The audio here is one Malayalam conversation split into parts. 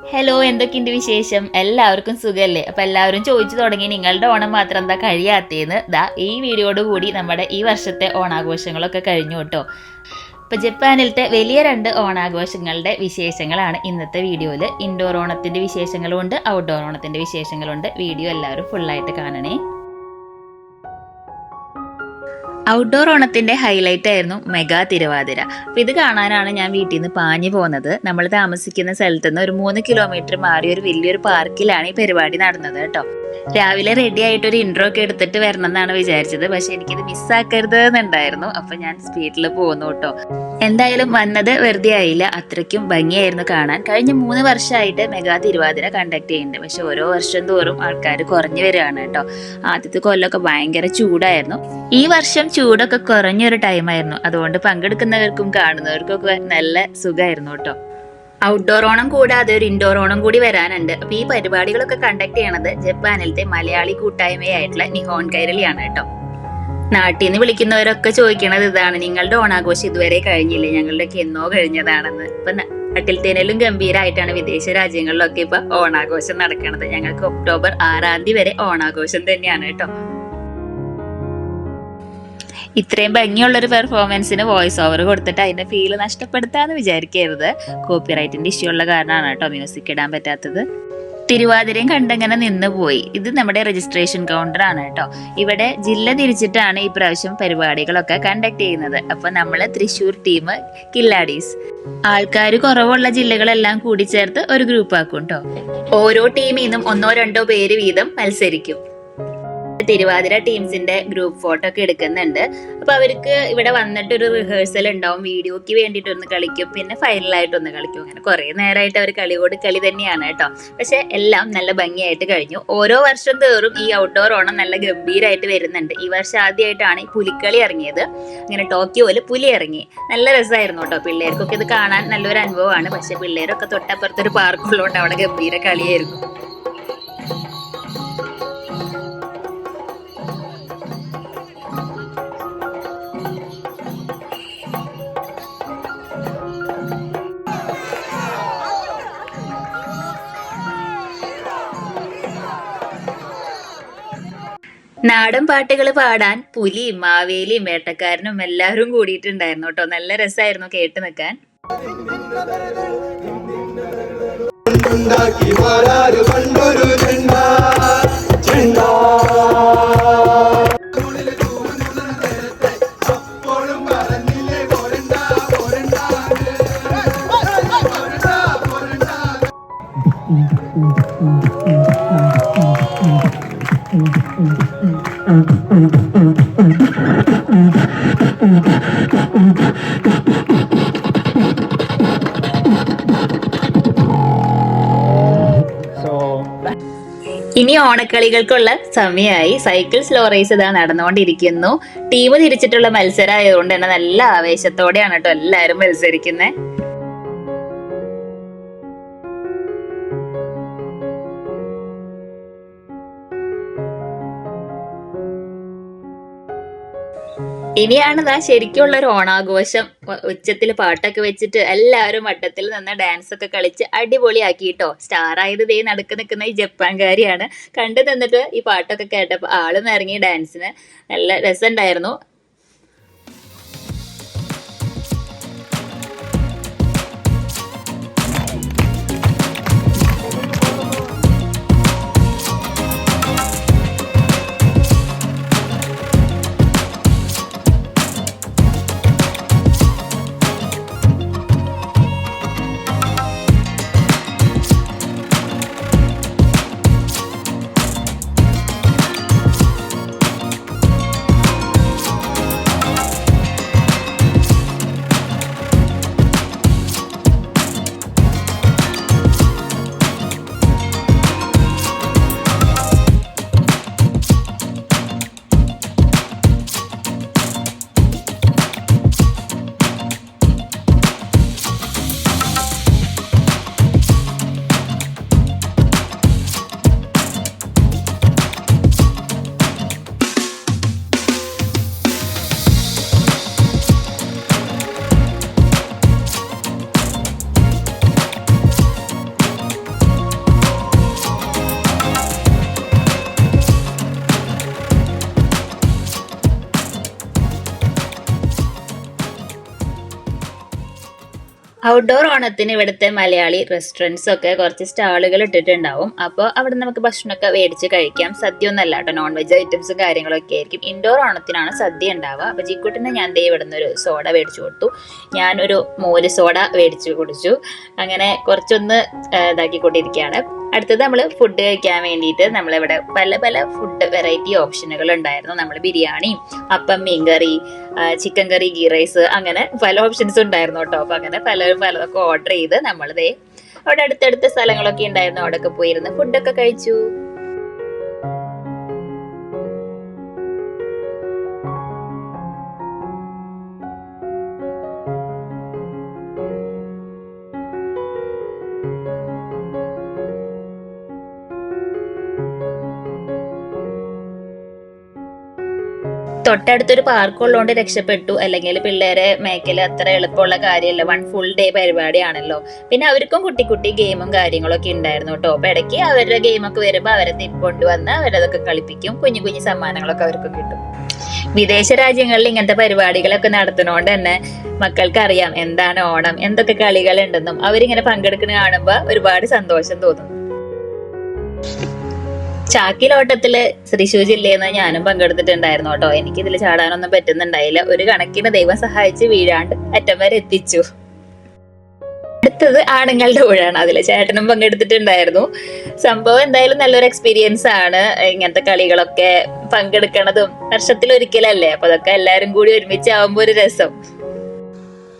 ഹലോ, എന്തൊക്കെയുണ്ട് വിശേഷം? എല്ലാവർക്കും സുഖല്ലേ? അപ്പം എല്ലാവരും ചോദിച്ചു തുടങ്ങി നിങ്ങളുടെ ഓണം മാത്രം എന്താ കഴിയാത്തേന്ന്. ഈ വീഡിയോയോട് കൂടി നമ്മുടെ ഈ വർഷത്തെ ഓണാഘോഷങ്ങളൊക്കെ കഴിഞ്ഞു കേട്ടോ. ഇപ്പം ജപ്പാനിലത്തെ വലിയ 2 ഓണാഘോഷങ്ങളുടെ വിശേഷങ്ങളാണ് ഇന്നത്തെ വീഡിയോയിൽ. ഇൻഡോർ ഓണത്തിൻ്റെ വിശേഷങ്ങളുണ്ട്, ഔട്ട്ഡോർ ഓണത്തിൻ്റെ വിശേഷങ്ങളുണ്ട്. വീഡിയോ എല്ലാവരും ഫുള്ളായിട്ട് കാണണേ. ഔട്ട്ഡോർ ഓണത്തിന്റെ ഹൈലൈറ്റ് ആയിരുന്നു മെഗാ തിരുവാതിര. അപ്പൊ ഇത് കാണാനാണ് ഞാൻ വീട്ടിൽ നിന്ന് പാഞ്ഞു പോകുന്നത്. നമ്മൾ താമസിക്കുന്ന സ്ഥലത്ത് നിന്ന് ഒരു 3 കിലോമീറ്റർ മാറി ഒരു വലിയൊരു പാർക്കിലാണ് ഈ പരിപാടി നടന്നത് കേട്ടോ. രാവിലെ റെഡി ആയിട്ട് ഒരു ഇൻട്രോ ഒക്കെ എടുത്തിട്ട് വരണം എന്നാണ് വിചാരിച്ചത്. പക്ഷെ എനിക്കിത് മിസ്സാക്കരുത് എന്നുണ്ടായിരുന്നു. അപ്പൊ ഞാൻ സ്പീഡിൽ പോന്നു കേട്ടോ. എന്തായാലും വന്നത് വെറുതെ ആയില്ല. അത്രയ്ക്കും ഭംഗിയായിരുന്നു കാണാൻ. കഴിഞ്ഞ 3 വർഷമായിട്ട് മെഗാ തിരുവാതിര കണ്ടക്ട് ചെയ്യുന്നുണ്ട്. പക്ഷെ ഓരോ വർഷം തോറും ആൾക്കാർ കുറഞ്ഞു വരികയാണ് കേട്ടോ. ആദ്യത്തെ കൊല്ലമൊക്കെ ഭയങ്കര ചൂടായിരുന്നു. ഈ വർഷം ചൂടൊക്കെ കുറഞ്ഞൊരു ടൈമായിരുന്നു. അതുകൊണ്ട് പങ്കെടുക്കുന്നവർക്കും കാണുന്നവർക്കും ഒക്കെ നല്ല സുഖമായിരുന്നു കേട്ടോ. ഔട്ട്ഡോർ ഓണം കൂടാതെ ഒരു ഇൻഡോർ ഓണം കൂടി വരാനുണ്ട്. അപ്പൊ ഈ പരിപാടികളൊക്കെ കണ്ടക്ട് ചെയ്യണത് ജപ്പാനിലത്തെ മലയാളി കൂട്ടായ്മയായിട്ടുള്ള നിഹോൺ കൈരളിയാണ് കേട്ടോ. നാട്ടിൽ നിന്ന് വിളിക്കുന്നവരൊക്കെ ചോദിക്കണത് ഇതാണ്, നിങ്ങളുടെ ഓണാഘോഷം ഇതുവരെ കഴിഞ്ഞില്ലേ? ഞങ്ങളുടെയൊക്കെ എന്നോ കഴിഞ്ഞതാണെന്ന്. ഇപ്പൊ നാട്ടിലത്തേനേലും ഗംഭീരമായിട്ടാണ് വിദേശ രാജ്യങ്ങളിലൊക്കെ ഇപ്പൊ ഓണാഘോഷം നടക്കണത്. ഞങ്ങൾക്ക് ഒക്ടോബർ 6 വരെ ഓണാഘോഷം തന്നെയാണ് കേട്ടോ. ഇത്രയും ഭംഗിയുള്ളൊരു പെർഫോമൻസിന് വോയിസ് ഓവർ കൊടുത്തിട്ട് അതിന്റെ ഫീല് നഷ്ടപ്പെടുത്താന്ന് വിചാരിക്കരുത്. കോപ്പിറൈറ്റിന്റെ ഇഷ്യൂ ഉള്ള കാരണമാണ് കേട്ടോ മ്യൂസിക് ഇടാൻ പറ്റാത്തത്. തിരുവാതിരയും കണ്ടങ്ങനെ നിന്ന് പോയി. ഇത് നമ്മുടെ രജിസ്ട്രേഷൻ കൗണ്ടർ ആണ് കേട്ടോ. ഇവിടെ ജില്ല തിരിച്ചിട്ടാണ് ഈ പ്രാവശ്യം പരിപാടികളൊക്കെ കണ്ടക്ട് ചെയ്യുന്നത്. അപ്പൊ നമ്മള് തൃശ്ശൂർ ടീം കില്ലാഡീസ്. ആൾക്കാർ കുറവുള്ള ജില്ലകളെല്ലാം കൂടി ചേർത്ത് ഒരു ഗ്രൂപ്പ് ആക്കും കേട്ടോ. ഓരോ ടീമിൽ നിന്നും 1-2 പേര് വീതം മത്സരിക്കും. തിരുവാതിര ടീംസിന്റെ ഗ്രൂപ്പ് ഫോട്ടോ ഒക്കെ എടുക്കുന്നുണ്ട്. അപ്പൊ അവർക്ക് ഇവിടെ വന്നിട്ട് ഒരു റിഹേഴ്സൽ ഉണ്ടാവും. വീഡിയോക്ക് വേണ്ടിയിട്ട് ഒന്ന് കളിക്കും, പിന്നെ ഫൈനലായിട്ട് ഒന്ന് കളിക്കും. അങ്ങനെ കുറെ നേരമായിട്ട് അവർ കളി തന്നെയാണ് കേട്ടോ. പക്ഷെ എല്ലാം നല്ല ഭംഗിയായിട്ട് കഴിഞ്ഞു. ഓരോ വർഷം തോറും ഈ ഔട്ട്ഡോർ ഓണം നല്ല ഗംഭീരമായിട്ട് വരുന്നുണ്ട്. ഈ വർഷം ആദ്യമായിട്ടാണ് ഈ പുലിക്കളി ഇറങ്ങിയത്. അങ്ങനെ ടോക്കിയോയില് പുലി ഇറങ്ങി. നല്ല രസമായിരുന്നു കേട്ടോ. പിള്ളേർക്കൊക്കെ ഇത് കാണാൻ നല്ലൊരു അനുഭവമാണ്. പക്ഷെ പിള്ളേരൊക്കെ തൊട്ടപ്പുറത്തൊരു പാർക്കുള്ളതുകൊണ്ട് അവിടെ ഗംഭീര കളിയായിരുന്നു. നാടൻ പാട്ടുകൾ പാടാൻ പുലിയും മാവേലിയും വേട്ടക്കാരനും എല്ലാവരും കൂടിയിട്ടുണ്ടായിരുന്നു കേട്ടോ. നല്ല രസമായിരുന്നു കേട്ട് നിൽക്കാൻ. ഇനി ഓണക്കളികൾക്കുള്ള സമയമായി. സൈക്കിൾ സ്ലോ റേസ് ഇതാ നടന്നുകൊണ്ടിരിക്കുന്നു. ടീം തിരിച്ചിട്ടുള്ള മത്സരം ആയതുകൊണ്ട് തന്നെ നല്ല ആവേശത്തോടെയാണ് കേട്ടോ എല്ലാവരും മത്സരിക്കുന്നത്. ഇനിയാണ് ശരിക്കുള്ള ഒരു ഓണാഘോഷം. ഉച്ചത്തിൽ പാട്ടൊക്കെ വെച്ചിട്ട് എല്ലാവരും വട്ടത്തിൽ നിന്ന് ഡാൻസ് ഒക്കെ കളിച്ച് അടിപൊളിയാക്കിട്ടോ. സ്റ്റാർ ആയത് നടുക്ക് നിൽക്കുന്ന ഈ ജപ്പാൻകാരിയാണ്. കണ്ടു നിന്നിട്ട് ഈ പാട്ടൊക്കെ കേട്ടപ്പോൾ ആളും ഇറങ്ങി ഡാൻസിന്. നല്ല രസമുണ്ടായിരുന്നു. ഔട്ട്ഡോർ ഓണത്തിന് ഇവിടുത്തെ മലയാളി റെസ്റ്റോറൻറ്റ്സ് ഒക്കെ കുറച്ച് സ്റ്റാളുകൾ ഇട്ടിട്ടുണ്ടാവും. അപ്പോൾ അവിടെ നമുക്ക് ഭക്ഷണമൊക്കെ മേടിച്ച് കഴിക്കാം. സദ്യ ഒന്നല്ല കേട്ടോ, നോൺ വെജ് ഐറ്റംസും കാര്യങ്ങളൊക്കെ ആയിരിക്കും. ഇൻഡോർ ഓണത്തിനാണ് സദ്യ ഉണ്ടാവുക. അപ്പോൾ ജിക്കുട്ടിന് ഞാൻ ദേ ഇവിടെ നിന്നൊരു സോഡ മേടിച്ചു കൊടുത്തു. ഞാനൊരു മോര് സോഡ മേടിച്ചു കുടിച്ചു. അങ്ങനെ കുറച്ചൊന്ന് ഇതാക്കിക്കൊണ്ടിരിക്കുകയാണ്. അടുത്തത് നമ്മൾ ഫുഡ് കഴിക്കാൻ വേണ്ടിയിട്ട് നമ്മളിവിടെ പല പല ഫുഡ് വെറൈറ്റി ഓപ്ഷനുകൾ ഉണ്ടായിരുന്നു. നമ്മൾ ബിരിയാണി, അപ്പം, മീൻകറി, ചിക്കൻ കറി, ഗീ റൈസ്, അങ്ങനെ പല ഓപ്ഷൻസ് ഉണ്ടായിരുന്നു കേട്ടോ. അപ്പം അങ്ങനെ പലതൊക്കെ ഓർഡർ ചെയ്ത് നമ്മളിതേ അവിടെ അടുത്തടുത്ത സ്ഥലങ്ങളൊക്കെ ഉണ്ടായിരുന്നു, അവിടെയൊക്കെ പോയിരുന്ന് ഫുഡൊക്കെ കഴിച്ചു. തൊട്ടടുത്തൊരു പാർക്ക് ഉള്ളതുകൊണ്ട് രക്ഷപ്പെട്ടു. അല്ലെങ്കിൽ പിള്ളേരെ മേക്കല് അത്ര എളുപ്പമുള്ള കാര്യമല്ല. 1 ഫുൾ ഡേ പരിപാടിയാണല്ലോ. പിന്നെ അവർക്കും കുട്ടി ഗെയിമും കാര്യങ്ങളൊക്കെ ഉണ്ടായിരുന്നു കേട്ടോ. അപ്പൊ ഇടയ്ക്ക് അവരുടെ ഗെയിമൊക്കെ വരുമ്പോൾ അവരെ കൊണ്ടുവന്ന് അവരതൊക്കെ കളിപ്പിക്കും. കുഞ്ഞു സമ്മാനങ്ങളൊക്കെ അവർക്ക് കിട്ടും. വിദേശ രാജ്യങ്ങളിൽ ഇങ്ങനത്തെ പരിപാടികളൊക്കെ നടത്തുന്നതുകൊണ്ട് തന്നെ മക്കൾക്ക് അറിയാം എന്താണ് ഓണം, എന്തൊക്കെ കളികൾ ഉണ്ടെന്നും അവരിങ്ങനെ പങ്കെടുക്കുന്ന കാണുമ്പോൾ ഒരുപാട് സന്തോഷം തോന്നും. ചാക്കിലോട്ടത്തില് തൃശ്ശൂർ ജില്ലയിൽ നിന്ന് ഞാനും പങ്കെടുത്തിട്ടുണ്ടായിരുന്നു കേട്ടോ. എനിക്ക് ഇതിൽ ചാടാനൊന്നും പറ്റുന്നുണ്ടായില്ല. ഒരു കണക്കിന് ദൈവം സഹായിച്ച് വീഴാണ്ട് അറ്റം വരെ എത്തിച്ചു. അടുത്തത് ആണുങ്ങളുടെ ഊഴാണ്. അതില് ചേട്ടനും പങ്കെടുത്തിട്ടുണ്ടായിരുന്നു. സംഭവം എന്തായാലും നല്ലൊരു എക്സ്പീരിയൻസ് ആണ്. ഇങ്ങനത്തെ കളികളൊക്കെ പങ്കെടുക്കണതും വർഷത്തിലൊരിക്കലല്ലേ. അപ്പൊ അതൊക്കെ എല്ലാരും കൂടി ഒരുമിച്ചാവുമ്പോ ഒരു രസം.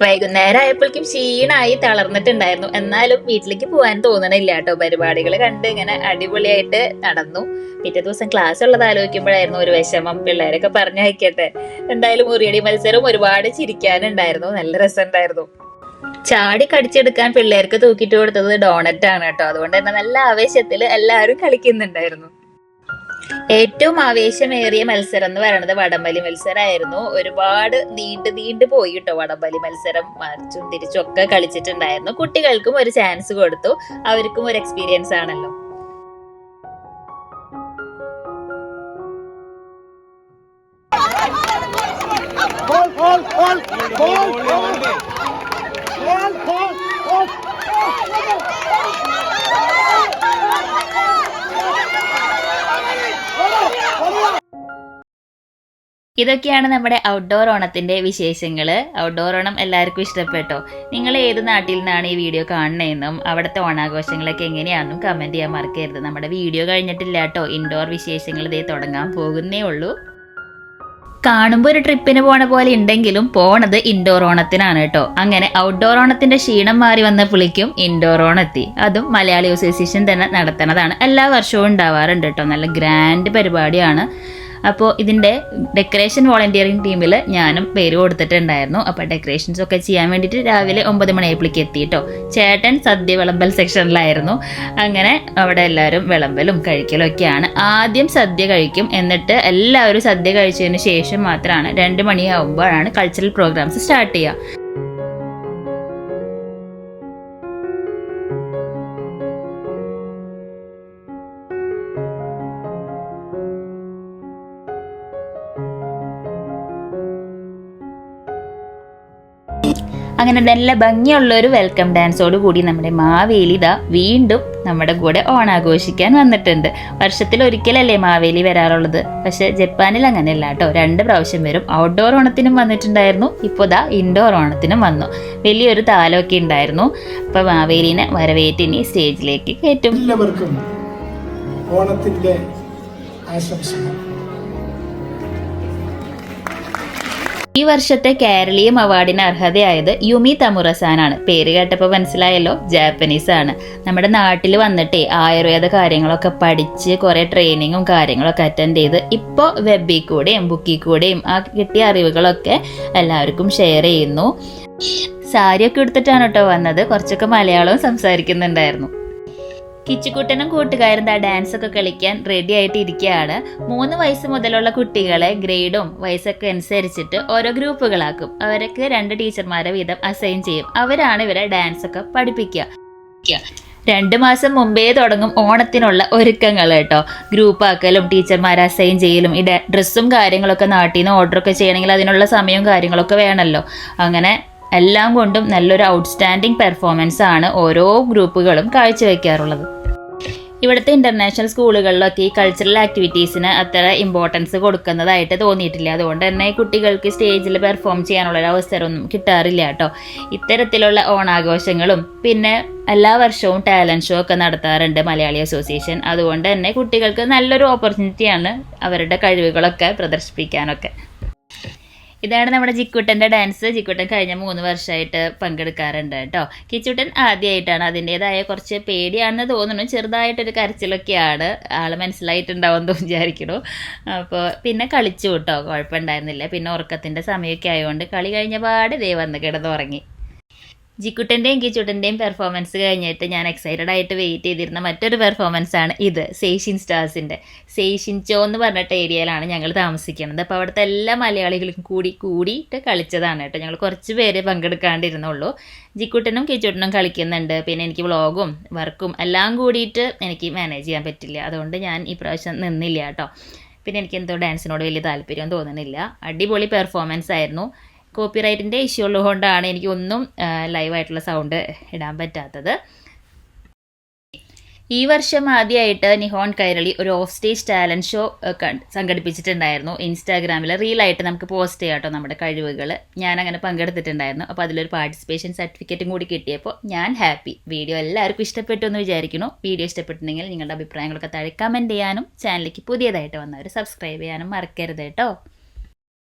വൈകുന്നേരം ആയപ്പോഴേക്കും ക്ഷീണായി തളർന്നിട്ടുണ്ടായിരുന്നു. എന്നാലും വീട്ടിലേക്ക് പോകാൻ തോന്നണില്ല കേട്ടോ. പരിപാടികൾ കണ്ട് ഇങ്ങനെ അടിപൊളിയായിട്ട് നടന്നു. പിറ്റേ ദിവസം ക്ലാസ് ഉള്ളത് ആലോചിക്കുമ്പോഴായിരുന്നു ഒരു വിഷമം. പിള്ളേരൊക്കെ പറഞ്ഞു വയ്ക്കട്ടെ. എന്തായാലും ഉറിയടി മത്സരം ഒരുപാട് ചിരിക്കാനുണ്ടായിരുന്നു. നല്ല രസമുണ്ടായിരുന്നു. ചാടി കടിച്ചെടുക്കാൻ പിള്ളേർക്ക് തൂക്കിട്ട് കൊടുത്തത് ഡോണറ്റ് ആണ് കേട്ടോ. അതുകൊണ്ട് തന്നെ നല്ല ആവേശത്തിൽ എല്ലാവരും കളിക്കുന്നുണ്ടായിരുന്നു. ഏറ്റവും ആവേശമേറിയ മത്സരം എന്ന് പറയുന്നത് വടംവലി മത്സരമായിരുന്നു. ഒരുപാട് നീണ്ടു പോയി കേട്ടോ. വടംവലി മത്സരം മറിച്ചും തിരിച്ചും ഒക്കെ കളിച്ചിട്ടുണ്ടായിരുന്നു. കുട്ടികൾക്കും ഒരു ചാൻസ് കൊടുത്തു. അവർക്കും ഒരു എക്സ്പീരിയൻസ് ആണല്ലോ. ഇതൊക്കെയാണ് നമ്മുടെ ഔട്ട്ഡോർ ഓണത്തിന്റെ വിശേഷങ്ങള്. ഔട്ട്ഡോർ ഓണം എല്ലാവർക്കും ഇഷ്ടപ്പെട്ടോ? നിങ്ങൾ ഏത് നാട്ടിൽ നിന്നാണ് ഈ വീഡിയോ കാണുന്നതെന്നും അവിടുത്തെ ഓണാഘോഷങ്ങളൊക്കെ എങ്ങനെയാണെന്നും കമന്റ് ചെയ്യാൻ മറക്കരുത്. നമ്മുടെ വീഡിയോ കഴിഞ്ഞിട്ടില്ല കേട്ടോ. ഇൻഡോർ വിശേഷങ്ങൾ ഇതേ തുടങ്ങാൻ പോകുന്നേ ഉള്ളൂ. കാണുമ്പോൾ ഒരു ട്രിപ്പിന് പോണ പോലെ ഉണ്ടെങ്കിലും പോണത് ഇൻഡോർ ഓണത്തിനാണ് കേട്ടോ. അങ്ങനെ ഔട്ട്ഡോർ ഓണത്തിന്റെ ക്ഷീണം മാറി വന്ന പുളിക്കും ഇൻഡോർ ഓണെത്തി. അതും മലയാളി അസോസിയേഷൻ തന്നെ നടത്തുന്നതാണ്. എല്ലാ വർഷവും ഉണ്ടാവാറുണ്ട് കേട്ടോ. നല്ല ഗ്രാൻഡ് പരിപാടിയാണ്. അപ്പോൾ ഇതിൻ്റെ ഡെക്കറേഷൻ വോളണ്ടിയറിങ് ടീമിൽ ഞാനും പേര് കൊടുത്തിട്ടുണ്ടായിരുന്നു. അപ്പോൾ ഡെക്കറേഷൻസ് ഒക്കെ ചെയ്യാൻ വേണ്ടിയിട്ട് രാവിലെ 9 മണിയായപ്പോഴേക്ക് എത്തി കേട്ടോ. ചേട്ടൻ സദ്യ വിളമ്പൽ സെക്ഷനിലായിരുന്നു. അങ്ങനെ അവിടെ എല്ലാവരും വിളമ്പലും കഴിക്കലും ഒക്കെയാണ്. ആദ്യം സദ്യ കഴിക്കും. എന്നിട്ട് എല്ലാവരും സദ്യ കഴിച്ചതിന് ശേഷം മാത്രമാണ് 2 മണിയാവുമ്പോഴാണ് കൾച്ചറൽ പ്രോഗ്രാംസ് സ്റ്റാർട്ട് ചെയ്യുക. അങ്ങനെ നല്ല ഭംഗിയുള്ളൊരു വെൽക്കം ഡാൻസോട് കൂടി നമ്മുടെ മാവേലി വീണ്ടും നമ്മുടെ കൂടെ ഓണാഘോഷിക്കാൻ വന്നിട്ടുണ്ട്. വർഷത്തിൽ ഒരിക്കലല്ലേ മാവേലി വരാറുള്ളത്. പക്ഷെ ജപ്പാനിൽ അങ്ങനെയല്ല കേട്ടോ. 2 പ്രാവശ്യം വരും. ഔട്ട്ഡോർ ഓണത്തിനും വന്നിട്ടുണ്ടായിരുന്നു. ഇപ്പോൾ ഇൻഡോർ ഓണത്തിനും വന്നു. വലിയൊരു താലമൊക്കെ ഉണ്ടായിരുന്നു. അപ്പൊ മാവേലിനെ വരവേറ്റിനി സ്റ്റേജിലേക്ക് കയറ്റും. എല്ലാവർക്കും ഓണത്തിന്റെ ആശംസകൾ. ഈ വർഷത്തെ കേരളീയം അവാർഡിന് അർഹതയായത് യുമി തമുറസാനാണ്. പേര് കേട്ടപ്പോൾ മനസ്സിലായല്ലോ, ജാപ്പനീസ് ആണ്. നമ്മുടെ നാട്ടിൽ വന്നിട്ടേ ആയുർവേദ കാര്യങ്ങളൊക്കെ പഠിച്ച് കുറെ ട്രെയിനിങ്ങും കാര്യങ്ങളൊക്കെ അറ്റൻഡ് ചെയ്ത് ഇപ്പോൾ വെബിൽ കൂടെയും ബുക്കിൽ കൂടെയും ആ കിട്ടിയ അറിവുകളൊക്കെ എല്ലാവർക്കും ഷെയർ ചെയ്യുന്നു. സാരിയൊക്കെ എടുത്തിട്ടാണ് കേട്ടോ വന്നത്. കുറച്ചൊക്കെ മലയാളവും സംസാരിക്കുന്നുണ്ടായിരുന്നു. കിച്ചുകുട്ടനും കൂട്ടുകാരും ഡാൻസ് ഒക്കെ കളിക്കാൻ റെഡി ആയിട്ട് ഇരിക്കുകയാണ്. 3 വയസ്സ് മുതലുള്ള കുട്ടികളെ ഗ്രേഡും വയസ്സൊക്കെ അനുസരിച്ചിട്ട് ഓരോ ഗ്രൂപ്പുകളാക്കും. അവർക്ക് 2 ടീച്ചർമാരെ വീതം അസൈൻ ചെയ്യും. അവരാണ് ഇവരെ ഡാൻസ് ഒക്കെ പഠിപ്പിക്കുക. 2 മാസം മുമ്പേ തുടങ്ങും ഓണത്തിനുള്ള ഒരുക്കങ്ങൾ കേട്ടോ. ഗ്രൂപ്പ് ആക്കലും ടീച്ചർമാരെ അസൈൻ ചെയ്യലും ഡ്രസ്സും കാര്യങ്ങളൊക്കെ നാട്ടിൽ നിന്ന് ഓർഡറൊക്കെ ചെയ്യണമെങ്കിൽ അതിനുള്ള സമയവും കാര്യങ്ങളൊക്കെ വേണമല്ലോ. അങ്ങനെ എല്ലാം കൊണ്ടും നല്ലൊരു ഔട്ട്സ്റ്റാൻഡിങ് പെർഫോമൻസ് ആണ് ഓരോ ഗ്രൂപ്പുകളും കാഴ്ചവെക്കാറുള്ളത്. ഇവിടുത്തെ ഇൻ്റർനാഷണൽ സ്കൂളുകളിലൊക്കെ ഈ കൾച്ചറൽ ആക്ടിവിറ്റീസിന് അത്ര ഇമ്പോർട്ടൻസ് കൊടുക്കുന്നതായിട്ട് തോന്നിയിട്ടില്ല. അതുകൊണ്ട് തന്നെ കുട്ടികൾക്ക് സ്റ്റേജിൽ പെർഫോം ചെയ്യാനുള്ളൊരു അവസരമൊന്നും കിട്ടാറില്ല കേട്ടോ. ഇത്തരത്തിലുള്ള ഓണാഘോഷങ്ങളും പിന്നെ എല്ലാ വർഷവും ടാലൻറ്റ് ഷോ ഒക്കെ നടത്താറുണ്ട് മലയാളി അസോസിയേഷൻ. അതുകൊണ്ട് തന്നെ കുട്ടികൾക്ക് നല്ലൊരു ഓപ്പർച്യൂണിറ്റിയാണ് അവരുടെ കഴിവുകളൊക്കെ പ്രദർശിപ്പിക്കാനൊക്കെ. ഇതാണ് നമ്മുടെ ജിക്കുട്ടൻ്റെ ഡാൻസ്. ജിക്കുട്ടൻ കഴിഞ്ഞ 3 വർഷമായിട്ട് പങ്കെടുക്കാറുണ്ട് കേട്ടോ. കിച്ചുട്ടൻ ആദ്യമായിട്ടാണ്. അതിൻ്റേതായ കുറച്ച് പേടിയാണെന്ന് തോന്നുന്നു, ചെറുതായിട്ടൊരു കരച്ചിലൊക്കെയാണ്. ആൾ മനസ്സിലായിട്ടുണ്ടാവുമെന്ന് വിചാരിക്കണു. അപ്പോൾ പിന്നെ കളിച്ചു കേട്ടോ, കുഴപ്പമുണ്ടായിരുന്നില്ല. പിന്നെ ഉറക്കത്തിൻ്റെ സമയമൊക്കെ ആയതുകൊണ്ട് കളി കഴിഞ്ഞ പാട് ദേ വന്ന് കിടന്നുറങ്ങി. ജിക്കുട്ടൻ്റെയും കിച്ചുട്ടൻ്റെയും പെർഫോമൻസ് കഴിഞ്ഞിട്ട് ഞാൻ എക്സൈറ്റഡ് ആയിട്ട് വെയിറ്റ് ചെയ്തിരുന്ന മറ്റൊരു പെർഫോമൻസ് ആണ് ഇത്, സേഷ്യൻ സ്റ്റാർസിൻ്റെ. സേഷ്യൻചോ എന്ന് പറഞ്ഞിട്ട് ഏരിയയിലാണ് ഞങ്ങൾ താമസിക്കുന്നത്. അപ്പോൾ അവിടുത്തെ എല്ലാ മലയാളികളും കൂടിയിട്ട് കളിച്ചതാണ് കേട്ടോ. ഞങ്ങൾ കുറച്ച് പേര് പങ്കെടുക്കാണ്ടിരുന്നുള്ളൂ. ജിക്കുട്ടനും കിച്ചുട്ടനും കളിക്കുന്നുണ്ട്. പിന്നെ എനിക്ക് വ്ളോഗും വർക്കും എല്ലാം കൂടിയിട്ട് എനിക്ക് മാനേജ് ചെയ്യാൻ പറ്റില്ല. അതുകൊണ്ട് ഞാൻ ഈ പ്രാവശ്യം നിന്നില്ല കേട്ടോ. പിന്നെ എനിക്കെന്തോ ഡാൻസിനോട് വലിയ താല്പര്യം തോന്നുന്നില്ല. അടിപൊളി പെർഫോമൻസ് ആയിരുന്നു. കോപ്പിറൈറ്റിൻ്റെ ഇഷ്യൂ ഉള്ളതുകൊണ്ടാണ് എനിക്കൊന്നും ലൈവായിട്ടുള്ള സൗണ്ട് ഇടാൻ പറ്റാത്തത്. ഈ വർഷം ആദ്യമായിട്ട് നിഹോൺ കൈരളി ഒരു ഓഫ് സ്റ്റേജ് ടാലൻറ്റ് ഷോ സംഘടിപ്പിച്ചിട്ടുണ്ടായിരുന്നു. ഇൻസ്റ്റാഗ്രാമിൽ റീലായിട്ട് നമുക്ക് പോസ്റ്റ് ചെയ്യാം കേട്ടോ നമ്മുടെ കഴിവുകൾ. ഞാനങ്ങനെ പങ്കെടുത്തിട്ടുണ്ടായിരുന്നു. അപ്പോൾ അതിലൊരു പാർട്ടിസിപ്പേഷൻ സർട്ടിഫിക്കറ്റും കൂടി കിട്ടിയപ്പോൾ ഞാൻ ഹാപ്പി. വീഡിയോ എല്ലാവർക്കും ഇഷ്ടപ്പെട്ടു എന്ന് വിചാരിക്കുന്നു. വീഡിയോ ഇഷ്ടപ്പെട്ടിട്ടുണ്ടെങ്കിൽ നിങ്ങളുടെ അഭിപ്രായങ്ങളൊക്കെ താഴെ കമൻറ്റ് ചെയ്യാനും ചാനലിലേക്ക് പുതിയതായിട്ട് വന്നവർ സബ്സ്ക്രൈബ് ചെയ്യാനും മറക്കരുത് കേട്ടോ.